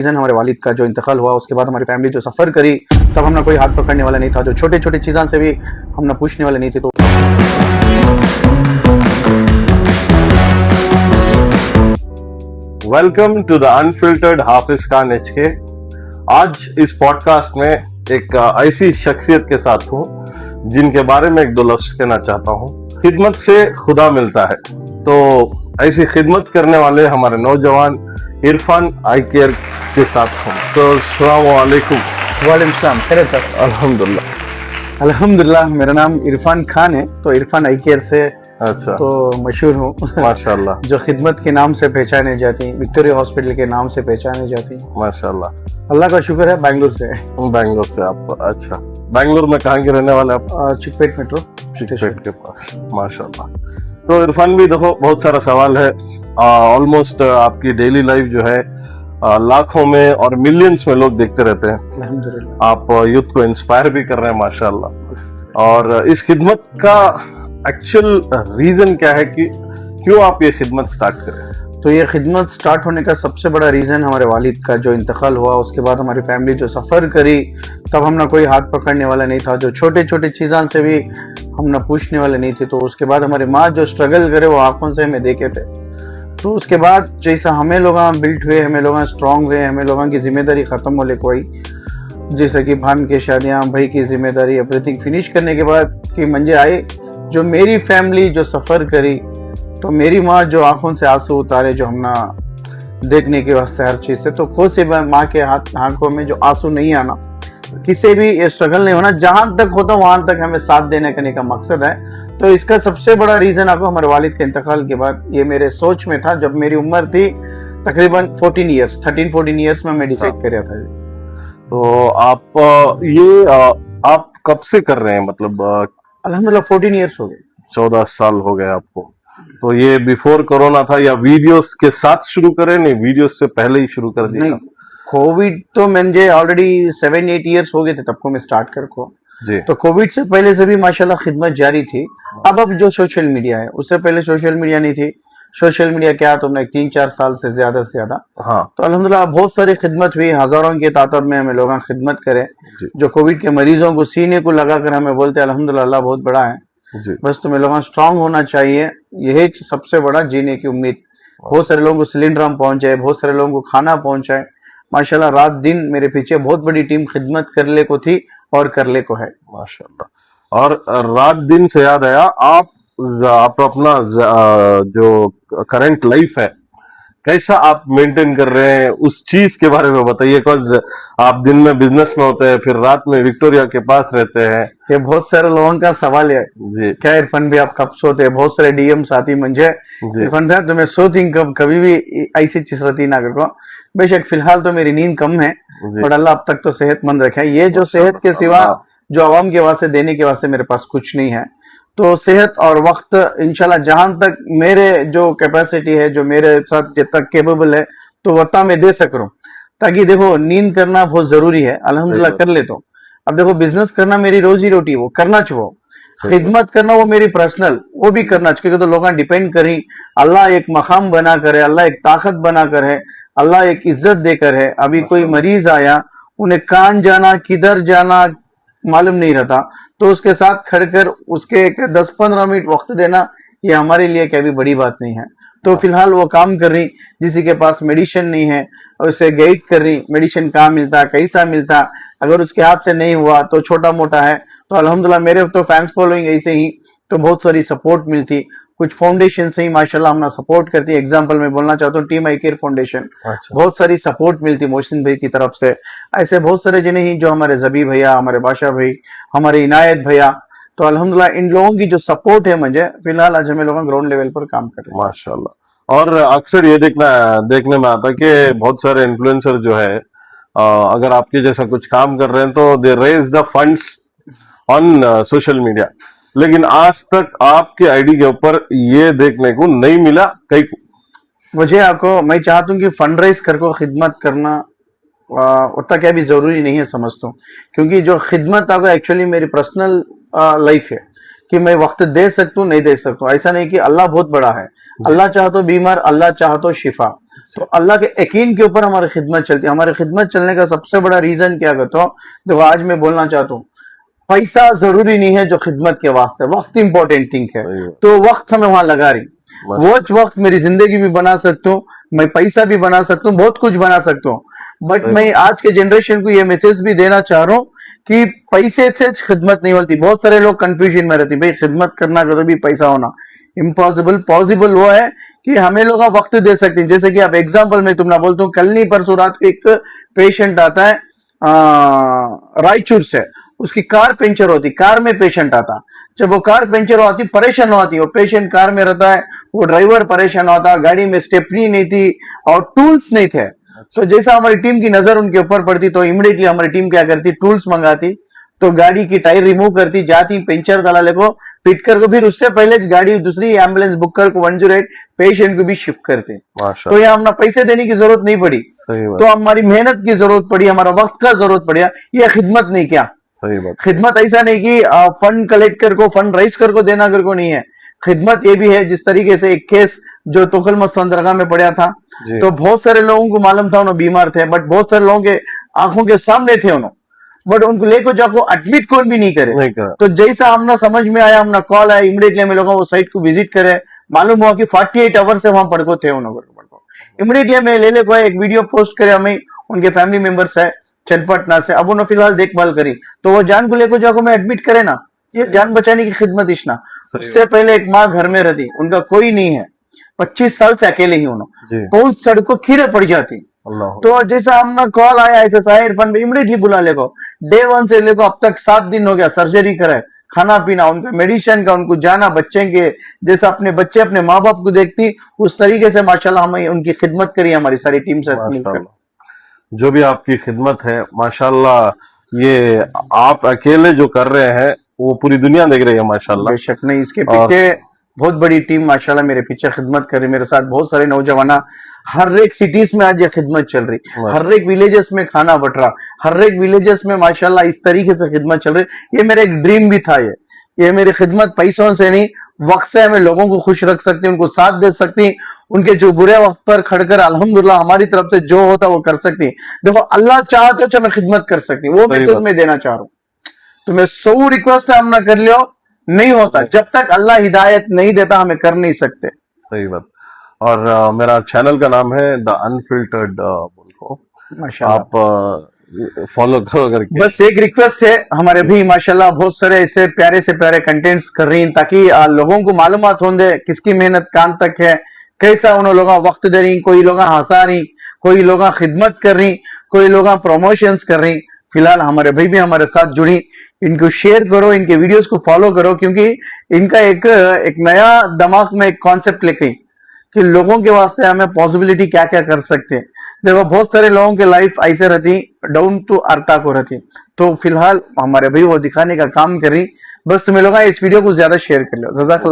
Reason हमारे वालिद का जो इंतकाल हुआ, उसके बाद हमारी फैमिली जो सफ़र करी, तब हम ना कोई हाथ पकड़ने वाला नहीं था, जो छोटे छोटे चीज़ों से भी हम ना पूछने वाले नहीं थे। तो welcome to the unfiltered Hafiz Khan HK. आज इस पॉडकास्ट में एक ऐसी शख्सियत के साथ हूँ जिनके बारे में एक दो लफ्ज कहना चाहता हूँ। खिदमत से खुदा मिलता है, तो ऐसी खिदमत करने वाले हमारे नौजवान इरफान आई केयर के साथ हूँ। तो अस्सलाम वालेकुम। वालेकुम सलाम। खैर सर? अल्हम्दुलिल्लाह। अल्हम्दुलिल्लाह। मेरा नाम इरफान खान है, तो इरफान आई केयर से अच्छा, तो मशहूर हूँ। माशाल्लाह। जो खिदमत के नाम से पहचाने जाती हैं, विक्टोरिया हॉस्पिटल के नाम से पहचाने जाती हैं। माशाल्लाह। अल्लाह का शुक्र है, बैंगलोर से है। बैंगलोर से आप? अच्छा, बैंगलोर में कहाँ के रहने वाले आप? चिकपेट मेट्रो चिकपेट के पास। माशाल्लाह। तो इरफान भी देखो, बहुत सारा सवाल है। ऑलमोस्ट आपकी डेली लाइफ जो है लाखों में और मिलियंस में लोग देखते रहते हैं। अल्हम्दुलिल्लाह। आप यूथ को इंस्पायर भी कर रहे हैं माशाल्लाह। और इस खिदमत का एक्चुअल रीजन क्या है कि क्यों आप ये खिदमत स्टार्ट करें? तो ये खिदमत स्टार्ट होने का सबसे बड़ा रीज़न हमारे वालिद का जो इंतकाल हुआ, उसके बाद हमारी फैमिली जो सफ़र करी, तब हम ना कोई हाथ पकड़ने वाला नहीं था, जो छोटे छोटे चीज़ों से भी हम ना पूछने वाले नहीं थे। तो उसके बाद हमारी माँ जो स्ट्रगल करे वो आंखों से हमें देखे थे। तो उसके बाद जैसा हमें लोग बिल्ट हुए, हमें लोग स्ट्रांग हुए, हमें लोगों की जिम्मेदारी ख़त्म होने को आई, जैसे कि भान की शादियाँ, भाई की जिम्मेदारी, एवरीथिंग फिनिश करने के बाद कि मंजे आए, जो मेरी फैमिली जो सफ़र करी, तो मेरी माँ जो आंखों से आंसू उतारे, जो हम ना देखने के वास्ते हर चीज़ से, तो खुद से माँ के आंखों में जो आंसू नहीं आना, किसी भी ये स्ट्रगल नहीं होना, जहां तक होता वहां तक हमें साथ देने करने का मकसद है। तो इसका सबसे बड़ा रीजन आपको हमारे वालिद के इंतकाल के बाद ये मेरे सोच में था, जब मेरी उम्र थी तकरीबन 13-14 ईयर्स में मैं डिसाइड कर रहा था। तो आप कब से कर रहे हैं? मतलब अल्हम्दुलिल्लाह 14 ईयर्स हो गए। 14 साल हो गए आपको। तो ये बिफोर कोरोना था या वीडियोस के साथ शुरू करें? नहीं, वीडियोस से पहले ही शुरू कर दिया? नहीं, कोविड तो मुझे ऑलरेडी 7-8 ईयर्स हो गए थे तब को मैं स्टार्ट कर को जी। तो कोविड से पहले से भी माशाल्लाह खिदमत जारी थी। अब जो सोशल मीडिया है, उससे पहले सोशल मीडिया नहीं थी। सोशल मीडिया क्या, तुमने 3-4 साल से ज्यादा हाँ। तो अल्हम्दुलिल्लाह बहुत सारी खिदमत हुई, हजारों के तादाद में हमें लोग खिदमत करे। जी। जो कोविड के मरीजों को सीने को लगा कर हमें बोलते अल्हम्दुलिल्लाह, अल्लाह बहुत बड़ा है जी। बस तुम्हें लोग स्ट्रांग होना चाहिए, यही सबसे बड़ा जीने की उम्मीद। बहुत सारे लोगों को सिलेंडर हम पहुंचाए, बहुत सारे लोगों को खाना पहुंचाए। माशाल्लाह रात दिन मेरे पीछे बहुत बड़ी टीम खिदमत करले को थी और करले को है माशाल्लाह। और रात दिन से याद आया, आप अपना जो करंट लाइफ है कैसा आप मेंटेन कर रहे हैं, उस चीज के बारे में बताइए। बिकॉज आप दिन में बिजनेस में होते हैं, फिर रात में विक्टोरिया के पास रहते हैं। ये बहुत सारे लोगों का सवाल है जी। क्या इरफान भाई आप कब सोते हैं? बहुत सारे डीएम साथी मंजे इरफान भाई तुम्हें सोती कब, कभी भी ऐसी चीज रहती ना करो। बेशक फिलहाल तो मेरी नींद कम है, और अल्लाह अब तक तो सेहतमंद रखे। ये जो सेहत के सिवा जो आवाम के वास्ते देने के वास्ते मेरे पास कुछ नहीं है। तो सेहत और वक्त इंशाल्लाह जहां तक मेरे जो कैपेसिटी है, जो मेरे साथ जितना केपेबल है, तो वत्ता में दे सक रहा हूँ। ताकि देखो नींद करना बहुत जरूरी है, अल्हम्दुलिल्लाह कर लेता हूँ। अब देखो बिजनेस करना मेरी रोजी रोटी, वो करना चाहिए। खिदमत करना वो मेरी पर्सनल, वो भी करना चाहिए। तो लोग डिपेंड करी, अल्लाह एक मकाम बना कर है, अल्लाह एक ताकत बना कर है, अल्लाह एक इज्जत देकर है। अभी कोई मरीज आया, उन्हें कान जाना किधर जाना मालूम नहीं रहता, तो उसके साथ खड़कर उसके 10-15 मिनट वक्त देना, ये हमारे लिए क्या भी बड़ी बात नहीं है। तो फिलहाल वो काम कर रही, किसी के पास मेडिसिन नहीं है उसे गाइड कर रही, मेडिसिन कहाँ मिलता, कैसा मिलता, अगर उसके हाथ से नहीं हुआ तो छोटा मोटा है। तो अल्हम्दुलिल्लाह मेरे तो फैंस फॉलोइंग ऐसे ही, तो बहुत सारी सपोर्ट मिलती। कुछ फाउंडेशन से ही माशाल्लाह हम सपोर्ट करती है। एग्जांपल में बोलना चाहता हूँ, टीम आई केयर फाउंडेशन, बहुत सारी सपोर्ट मिलती मोहसिन भाई की तरफ से। ऐसे बहुत सारे जिन्हें ही, जो हमारे जबी भैया, हमारे बादशाह भाई, हमारे इनायत भैया, तो अल्हम्दुलिल्लाह इन लोगों की जो सपोर्ट है मुझे, फिलहाल आज हमें लोग ग्राउंड लेवल पर काम कर रहे हैं माशाल्लाह। और अक्सर ये देखने में आता है कि बहुत सारे इन्फ्लुएंसर जो है, अगर आपके जैसा कुछ काम कर रहे हैं तो they raise the funds on social media, लेकिन आज तक आपके आईडी के ऊपर ये देखने को नहीं मिला कहीं को। मैं चाहता हूँ कि फंड राइज करके खिदमत करना उतना क्या भी जरूरी नहीं है समझता हूँ, क्योंकि जो खिदमत आपको एक्चुअली मेरी पर्सनल लाइफ है कि मैं वक्त दे सकता हूँ, नहीं दे सकता हूँ। ऐसा नहीं कि अल्लाह बहुत बड़ा है, अल्लाह चाहे तो बीमार, अल्लाह चाहे तो शिफा। तो अल्लाह के यकीन के ऊपर हमारी खिदमत चलती है। हमारी खिदमत चलने का सबसे बड़ा रीजन क्या कहता हूँ, देखो आज मैं बोलना चाहता हूँ, पैसा जरूरी नहीं है जो खिदमत के वास्ते, वक्त इंपॉर्टेंट थिंग है। तो वक्त हमें वहां लगा रही, वो वक्त मेरी जिंदगी भी बना सकता हूँ, मैं पैसा भी बना सकता हूँ, बहुत कुछ बना सकता हूँ। बट मैं आज के जनरेशन को ये मैसेज भी देना चाह रहा हूँ कि पैसे से खिदमत नहीं होती। बहुत सारे लोग कंफ्यूजन में रहते, भाई खिदमत करना कभी भी पैसा होना इम्पॉसिबल। पॉसिबल वो है कि हमें लोग वक्त दे सकते हैं। जैसे कि आप एग्जांपल में तुमने बोलता हूँ, कल नहीं परसों रात को एक पेशेंट आता है रायचूर से, उसकी कार पंचर होती, कार में पेशेंट आता, जब वो कार पंचर होती परेशान होती, वो पेशेंट कार में रहता है, वो ड्राइवर परेशान होता, गाड़ी में स्टेपनी नहीं थी और टूल्स नहीं थे। तो जैसा हमारी टीम की नजर उनके ऊपर पड़ती तो इमीडिएटली हमारी टीम क्या करती, टूल्स मंगाती, तो गाड़ी की टायर रिमूव करती, जाती पंचर दलाले को फिट कर, फिर उससे पहले गाड़ी दूसरी एम्बुलेंस बुक कर को 108 पेशेंट को भी शिफ्ट करते। तो यहाँ हमने पैसे देने की जरूरत नहीं पड़ी, तो हमारी मेहनत की जरूरत पड़ी, हमारा वक्त का जरूरत पड़ा। ये खिदमत नहीं क्या? सही बात। खिदमत ऐसा नहीं कि फंड कलेक्ट कर को, फंड राइज कर को देना कर को नहीं है। खिदमत ये भी है, जिस तरीके से एक केस जो तोखल मस्तान दरगाह में पड़ा था, तो बहुत सारे लोगों को मालूम था उन्होंने बीमार थे, बट बहुत सारे लोगों के आंखों के सामने थे उन्होंने, बट उनको लेकर जाको एडमिट कौन भी नहीं करे। तो जैसा हमने समझ में आया, हमने कॉल आया, इमीडिएटली हमें लोगों वो साइट को विजिट करे, मालूम हुआ कि 48 आवर से वहां पड़को थे उन्होंने। इमीडिएटली हमें ले ले को एक वीडियो पोस्ट करे, हमें उनके फैमिली मेंबर्स है चनपटना से, अब उन्होंने फिलहाल देखभाल करी, तो वो जान को लेकर जाको मैं एडमिट करे ना, ये जान बचाने की खिदमत इश्ना। उससे पहले एक माँ घर में रहती, उनका कोई नहीं है, 25 साल से अकेले ही उन्होंने, पहुंच सड़कों खीरे पड़ जाती। तो जैसा हमने कॉल आया ऐसे साहिर फंड इमीडिएटली बुला लेको, डे 1 से लेको अब तक 7 दिन हो गया, सर्जरी करे, खाना पीना उनका, मेडिसिन का, उनको जाना, बच्चे के जैसा अपने बच्चे अपने माँ बाप को देखती उस तरीके से माशाल्लाह हमें उनकी खिदमत करी हमारी सारी टीम से मिलकर। जो भी आपकी खिदमत है माशाल्लाह, ये आप अकेले जो कर रहे हैं वो पूरी दुनिया देख रही है माशाल्लाह। बेशक नहीं, इसके पीछे बहुत बड़ी टीम माशाल्लाह मेरे पीछे खिदमत कर रही, मेरे साथ बहुत सारे नौजवान, हर एक सिटीज में आज ये खिदमत चल रही, हर एक विलेजेस में खाना बट रहा, हर एक विलेजेस में माशाल्लाह इस तरीके से खिदमत चल रही। ये मेरा एक ड्रीम भी था, ये मेरी खिदमत पैसों से नहीं, वक्त से हमें लोगों को खुश रख सकती, उनको साथ दे सकती, उनके जो बुरे वक्त पर खड़कर अल्हम्दुलिल्लाह हमारी तरफ से जो होता वो कर सकती। देखो अल्लाह चाहते तो मैं खिदमत कर सकती, वो मैसेज मैं देना चाह रहा हूँ। तो मैं 100 रिक्वेस्ट हम ना कर लियो, नहीं होता, जब तक अल्लाह हिदायत नहीं देता हमें कर नहीं सकते। सही बात। और मेरा चैनल का नाम है द अनफिल्टर्ड, आप फॉलो करो करके। बस एक रिक्वेस्ट है, हमारे भी माशाल्लाह बहुत सारे ऐसे प्यारे से प्यारे कंटेंट्स कर रही हैं, ताकि लोगों को मालूमात हो दे किसकी मेहनत कान तक है, कैसा उन लोग वक्त दे रही, कोई लोग हंसा रही, कोई लोग खिदमत कर रही, कोई लोग प्रमोशंस कर रही। फिलहाल हमारे भाई भी हमारे साथ जुड़ी, इनको शेयर करो, इनके वीडियोस को फॉलो करो, क्योंकि इनका एक नया दिमाग में एक कॉन्सेप्ट लेके कि लोगों के वास्ते हमें पॉसिबिलिटी क्या क्या कर सकते हैं। देखो बहुत सारे लोगों के लाइफ ऐसे रहती, डाउन टू अर्थ को रहती, तो फिलहाल हमारे भाई वो दिखाने का काम कर रही। बस तुम्हें लोग इस वीडियो को ज्यादा शेयर कर लो। जज़ाकल्लाह।